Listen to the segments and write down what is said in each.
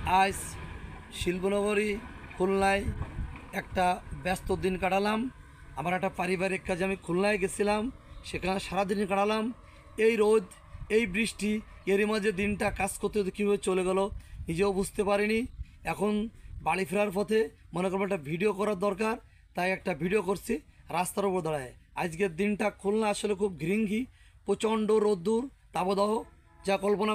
আজ শিল্পনগরী খুলনায় একটা ব্যস্ত দিন কাটালাম। আমার একটা পারিবারিক কাজে আমি খুলনায় গেছিলাম, সেখানে সারাদিন কাটালাম। এই রোদ, এই বৃষ্টি, এরই মাঝে দিনটা কাজ করতে কীভাবে চলে গেল নিজেও বুঝতে পারিনি। এখন বাড়ি ফেরার পথে মনে করবো একটা ভিডিও করার দরকার, তাই একটা ভিডিও করছি রাস্তার উপর দাঁড়ায়। আজকের দিনটা খুলনা আসলে খুব ঘৃঙ্গি, প্রচণ্ড রোদ্দুর, তাপদাহ, যা কল্পনা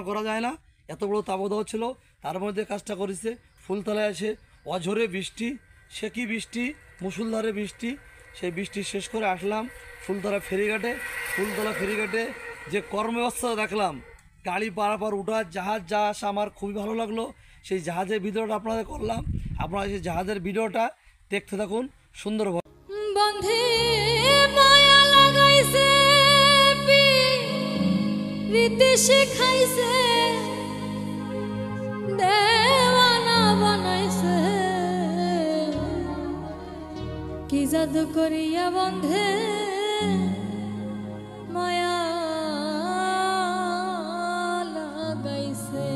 করা যায় না। এত বড় তাপদাহ ছিল, তার মধ্যে কাজটা করেছে ফুলতলায় এসে অঝরে বৃষ্টি। সে কি বৃষ্টি, মুষলধারে বৃষ্টি। সেই বৃষ্টি শেষ করে আসলাম ফুলতলা ফেরিঘাটে যে কর্মব্যবস্থা দেখলাম, গাড়ি পারাপার উঠার, জাহাজ যা আসা, আমার খুবই ভালো লাগলো। সেই জাহাজের ভিডিওটা আপনাদের করলাম, আপনারা সেই জাহাজের ভিডিওটা দেখতে থাকুন সুন্দরভাবে। বন্ধে মায়া লাগাইছে, রীতি শিখাইছে, দেওয়ানা বানাইছে, কি জাদু করিয়া বন্ধে মায়া লাগাইছে।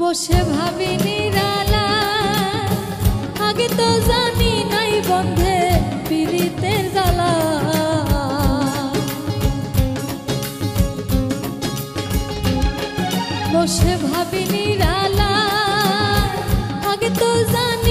বসে ভাবি নিরালা, আগে তো জানি নাই বন্ধে পীড়িতের জ্বালা। বসে ভাবি নিরালা, আগে তো জানি